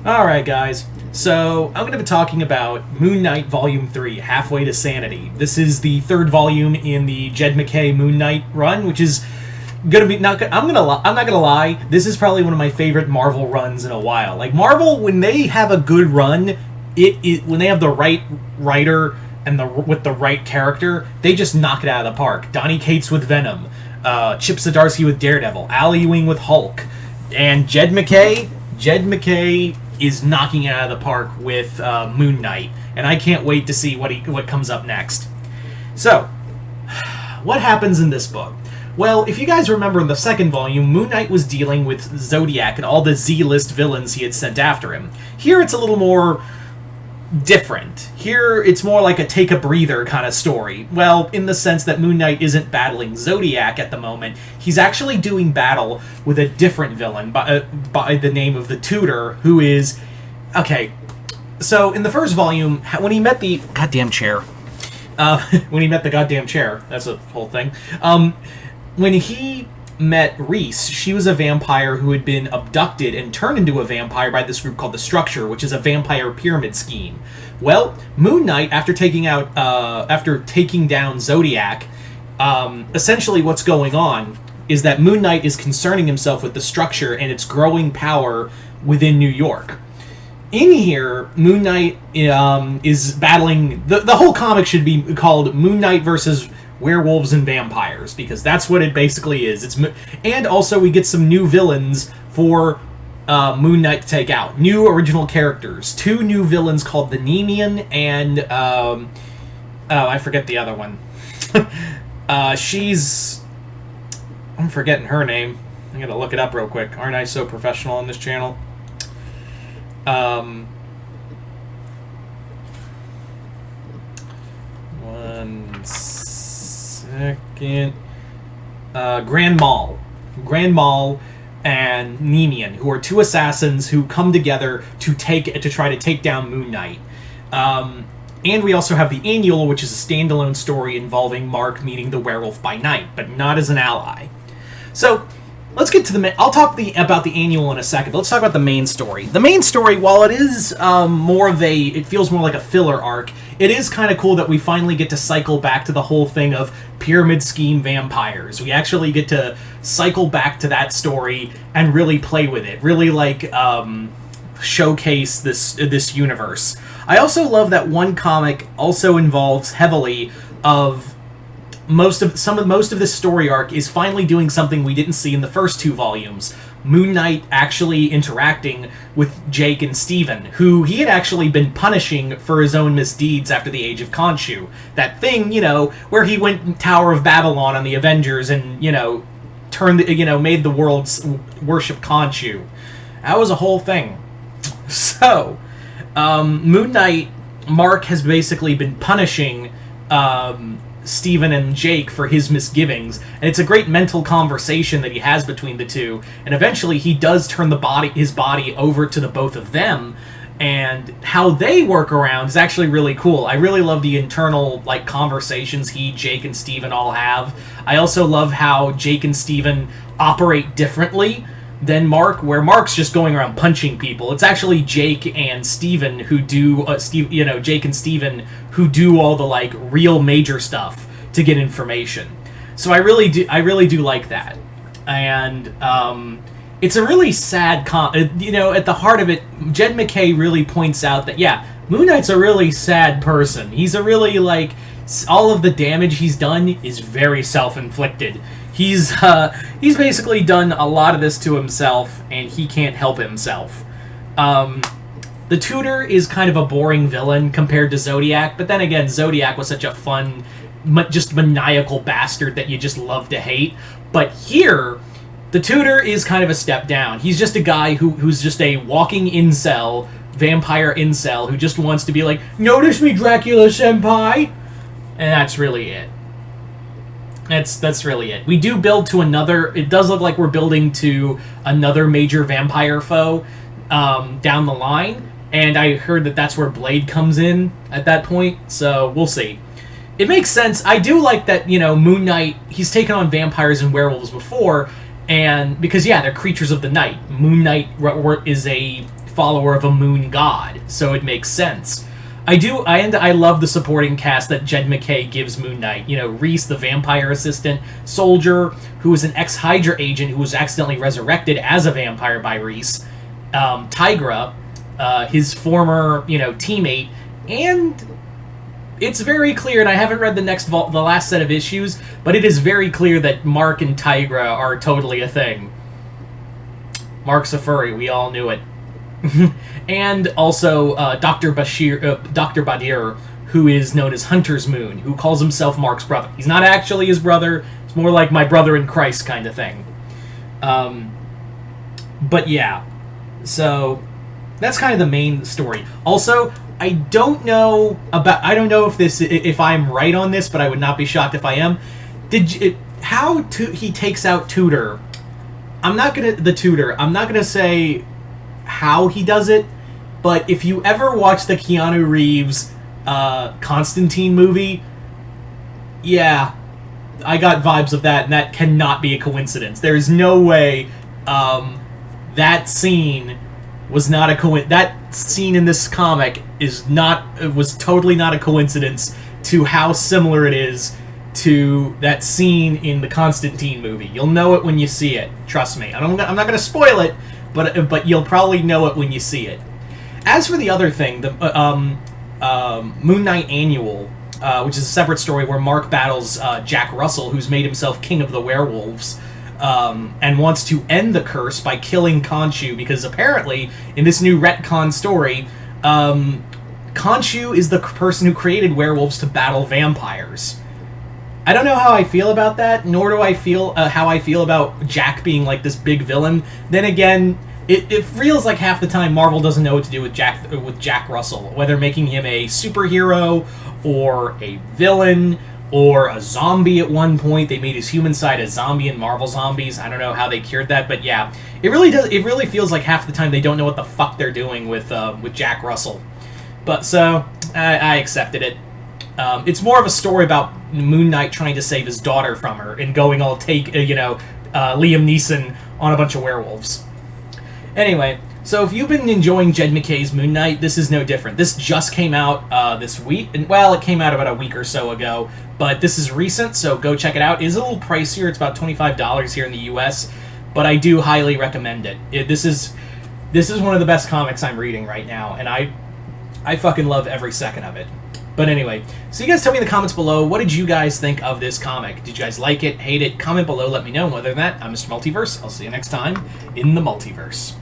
Alright, guys. So, I'm going to be talking about Moon Knight Volume 3, Halfway to Sanity. This is the third volume in the Jed MacKay Moon Knight run, which is going to be... I'm not going to lie, this is probably one of my favorite Marvel runs in a while. Like, Marvel, when they have a good run, when they have the right writer and with the right character, they just knock it out of the park. Donny Cates with Venom, Chip Zdarsky with Daredevil, Al Ewing with Hulk, and Jed MacKay is knocking it out of the park with Moon Knight, and I can't wait to see what comes up next. So, what happens in this book? Well, if you guys remember in the second volume, Moon Knight was dealing with Zodiac and all the Z-list villains he had sent after him. Here it's a little more different. Here it's more like a take-a-breather kind of story. Well, in the sense that Moon Knight isn't battling Zodiac at the moment. He's actually doing battle with a different villain by the name of the Tutor, who is... Okay, so in the first volume, when he met the... Goddamn chair. When he met the goddamn chair. That's a whole thing. When he met Reese, she was a vampire who had been abducted and turned into a vampire by this group called the Structure, which is a vampire pyramid scheme. Well, Moon Knight, after taking down Zodiac, essentially what's going on is that Moon Knight is concerning himself with the Structure and its growing power within New York. In here, Moon Knight is battling... The whole comic should be called Moon Knight versus Werewolves and Vampires, because that's what it basically is. And also we get some new villains for Moon Knight to take out. New original characters. Two new villains called the Nemean and... I forget the other one. She's... I'm forgetting her name. I'm gonna look it up real quick. Aren't I so professional on this channel? One second. Grand Mal and Nemean, who are two assassins who come together to try to take down Moon Knight. And we also have the Annual, which is a standalone story involving Mark meeting the werewolf by night, but not as an ally. So, let's get to I'll talk about the Annual in a second, but let's talk about the main story. The main story, while it is it feels more like a filler arc, it is kind of cool that we finally get to cycle back to the whole thing of pyramid scheme vampires. We actually get to cycle back to that story and really play with it. Really, showcase this universe. I also love that one comic also involves heavily of... Most of this story arc is finally doing something we didn't see in the first two volumes. Moon Knight actually interacting with Jake and Steven, who he had actually been punishing for his own misdeeds after the Age of Khonshu. That thing, where he went Tower of Babylon on the Avengers and, made the world worship Khonshu. That was a whole thing. So, Moon Knight, Mark has basically been punishing, Steven and Jake for his misgivings, and it's a great mental conversation that he has between the two, and eventually he does turn his body over to the both of them, and how they work around is actually really cool. I really love the internal conversations Jake and Steven all have. I also love how Jake and Steven operate differently than Mark, where Mark's just going around punching people. It's actually Jake and Steven who do Jake and Steven who do all the real major stuff to get information. So I really do like that. And it's a really sad at the heart of it, Jed MacKay really points out that Moon Knight's a really sad person. He's a really all of the damage he's done is very self-inflicted. He's basically done a lot of this to himself, and he can't help himself. The Tutor is kind of a boring villain compared to Zodiac, but then again, Zodiac was such a fun, just maniacal bastard that you just love to hate. But here, the Tutor is kind of a step down. He's just a guy who's just a walking incel, vampire incel, who just wants to be like, "Notice me, Dracula-senpai!" And that's really it. That's really it. We do build to another... It does look like we're building to another major vampire foe down the line, and I heard that that's where Blade comes in at that point, so we'll see. It makes sense. I do like that, Moon Knight, he's taken on vampires and werewolves before, And because, yeah, they're creatures of the night. Moon Knight is a follower of a moon god, so it makes sense. I love the supporting cast that Jed MacKay gives Moon Knight. You know, Reese, the vampire assistant, Soldier, who is an ex-Hydra agent who was accidentally resurrected as a vampire by Reese, Tigra, his former, teammate, and it's very clear, and I haven't read the last set of issues, but it is very clear that Mark and Tigra are totally a thing. Mark's a furry, we all knew it. And also Dr. Badir, who is known as Hunter's Moon, who calls himself Mark's brother. He's not actually his brother, it's more like my brother in Christ kind of thing. But yeah, so that's kind of the main story. Also, I don't know if I'm right on this, but I would not be shocked if I am. He takes out Tutor. I'm not gonna say how he does it, but if you ever watch the Keanu Reeves Constantine movie, yeah, I got vibes of that, and that cannot be a coincidence. There's no way that scene was not a coincidence. That scene in this comic was totally not a coincidence to how similar it is to that scene in the Constantine movie. You'll know it when you see it. Trust me. I'm not going to spoil it, but you'll probably know it when you see it. As for the other thing, the Moon Knight Annual, which is a separate story where Mark battles Jack Russell, who's made himself king of the werewolves, and wants to end the curse by killing Khonshu, because apparently, in this new retcon story, Khonshu is the person who created werewolves to battle vampires. I don't know how I feel about that, nor do I feel how I feel about Jack being like this big villain. Then again, it feels like half the time Marvel doesn't know what to do with Jack Russell, whether making him a superhero or a villain or a zombie. At one point, they made his human side a zombie in Marvel Zombies. I don't know how they cured that, but yeah, it really feels like half the time they don't know what the fuck they're doing with Jack Russell. But so I accepted it. It's more of a story about Moon Knight trying to save his daughter from her and going all Liam Neeson on a bunch of werewolves. Anyway, so if you've been enjoying Jed MacKay's Moon Knight, this is no different. This just came out this week, and well, it came out about a week or so ago, but this is recent, so go check it out. It is a little pricier. It's about $25 here in the US, but I do highly recommend it. This is one of the best comics I'm reading right now, and I fucking love every second of it. But anyway, so you guys tell me in the comments below, what did you guys think of this comic? Did you guys like it, hate it? Comment below, let me know. Other than that, I'm Mr. Multiverse. I'll see you next time in the Multiverse.